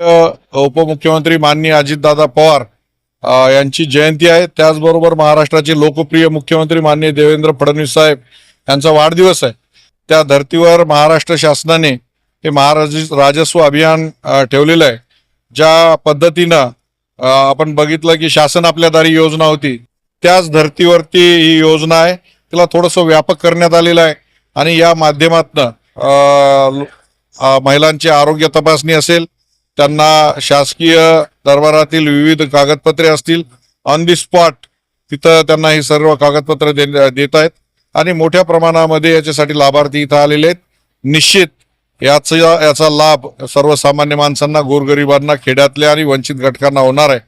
उपमुख्यमंत्री माननीय अजितदादा पवार यांची जयंती आहे। त्याचबरोबर महाराष्ट्राचे लोकप्रिय मुख्यमंत्री माननीय देवेंद्र फडणवीस साहेब यांचा वाढदिवस आहे। त्या धर्तीवर महाराष्ट्र शासनाने हे राजस्व अभियान ठेवलेलं आहे। ज्या पद्धतीनं आपण बघितलं की शासन आपल्या दारी योजना होती, त्याच धर्तीवरती ही योजना आहे। तिला थोडंसं व्यापक करण्यात आलेलं आहे आणि या माध्यमातून महिलांची आरोग्य तपासणी असेल, त्यांना शासकीय दरबारातील विविध कागदपत्रे असतील, ऑन दी स्पॉट तिथं त्यांना ही सर्व कागदपत्रे देत आहेत आणि मोठ्या प्रमाणामध्ये याच्यासाठी लाभार्थी इथं आलेले आहेत। निश्चित याचा लाभ सर्वसामान्य माणसांना, गोरगरिबांना, खेड्यातल्या आणि वंचित घटकांना होणार आहे।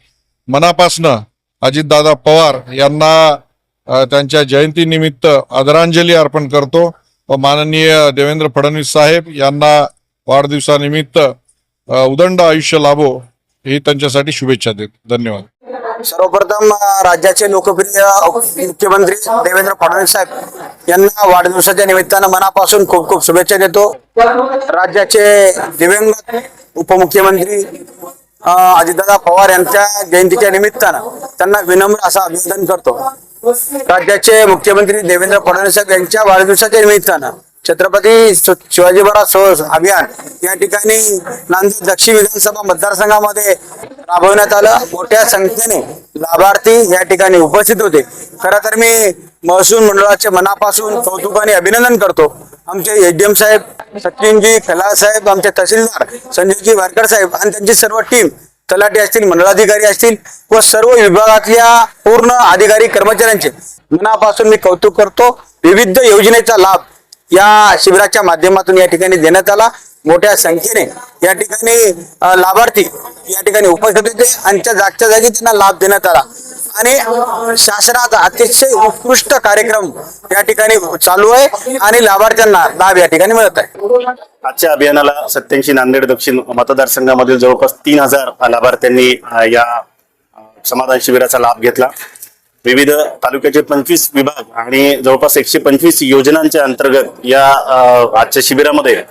मनापासनं अजितदादा पवार यांना त्यांच्या जयंतीनिमित्त आदरांजली अर्पण करतो व माननीय देवेंद्र फडणवीस साहेब यांना वाढदिवसानिमित्त उदंड आयुष्य लाभो ही त्यांच्यासाठी शुभेच्छा देतो। धन्यवाद। सर्वप्रथम राज्याचे लोकप्रिय मुख्यमंत्री देवेंद्र फडणवीस साहेब यांना वाढदिवसाच्या निमित्तानं मनापासून खूप खूप शुभेच्छा देतो। राज्याचे दिवंगत उपमुख्यमंत्री अजितदादा पवार यांच्या जयंतीच्या निमित्तानं त्यांना विनम्र असं अभिवादन करतो। राज्याचे मुख्यमंत्री देवेंद्र फडणवीस साहेब यांच्या वाढदिवसाच्या निमित्तानं छत्रपती शिवाजी महाराज अभियान या ठिकाणी नांदेड दक्षिण विधानसभा मतदारसंघामध्ये राबवण्यात आलं। मोठ्या संख्येने लाभार्थी या ठिकाणी उपस्थित होते। खरं तर मी महसूल मंडळाचे मनापासून कौतुकाने अभिनंदन करतो। आमचे एडीएम साहेब, सचिनजी खलाळ साहेब, आमचे तहसीलदार संजयजी वारकर साहेब आणि त्यांची सर्व टीम, तलाठी असतील, मंडळाधिकारी असतील व सर्व विभागातल्या पूर्ण अधिकारी कर्मचाऱ्यांचे मनापासून मी कौतुक करतो। विविध योजनेचा लाभ या शिबिराच्या माध्यमातून या ठिकाणी देण्यात आला। मोठ्या संख्येने या ठिकाणी लाभार्थी या ठिकाणी उपस्थित होते आणि जागच्या जागी त्यांना लाभ देण्यात आला आणि शासनाचा अतिशय उत्कृष्ट कार्यक्रम या ठिकाणी चालू आहे आणि लाभार्थ्यांना लाभ या ठिकाणी मिळत आहे। आजच्या अभियानाला 87 नांदेड दक्षिण मतदारसंघामधील जवळपास 3000 लाभार्थ्यांनी या समाधान शिबिराचा लाभ घेतला। विविध तालुक्याचे 25 विभाग आणि जवळपास 125 योजनांच्या अंतर्गत या आजच्या शिबिरामध्ये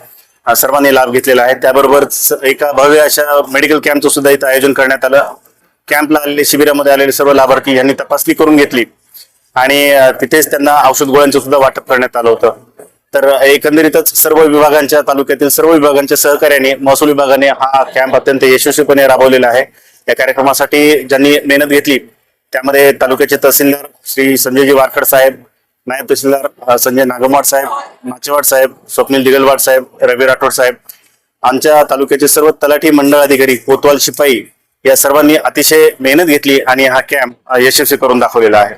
सर्वांनी लाभ घेतलेला आहे। त्याबरोबर एका भव्य अशा मेडिकल कॅम्पचं सुद्धा इथं आयोजन करण्यात आलं। कॅम्पला आलेले, शिबिरामध्ये आलेले सर्व लाभार्थी यांनी तपासणी करून घेतली आणि तिथेच त्यांना औषध गोळ्यांचं सुद्धा वाटप करण्यात आलं होतं। तर एकंदरीतच सर्व विभागांच्या, तालुक्यातील सर्व विभागांच्या सहकार्याने महसूल विभागाने हा कॅम्प अत्यंत यशस्वीपणे राबवलेला आहे। या कार्यक्रमासाठी ज्यांनी मेहनत घेतली त्यामध्ये तालुक्याचे तहसीलदार श्री संजयजी वारकर साहेब, नायब तहसीलदार संजय नागमवाड साहेब, माचेवाड साहेब, स्वप्नील दिगलवाड साहेब, रवी राठोड साहेब, आमच्या तालुक्याचे सर्व तलाठी, मंडळ अधिकारी, कोतवाल शिपाई या सर्वांनी अतिशय मेहनत घेतली आणि हा कॅम्प यशस्वी करून दाखवलेला आहे।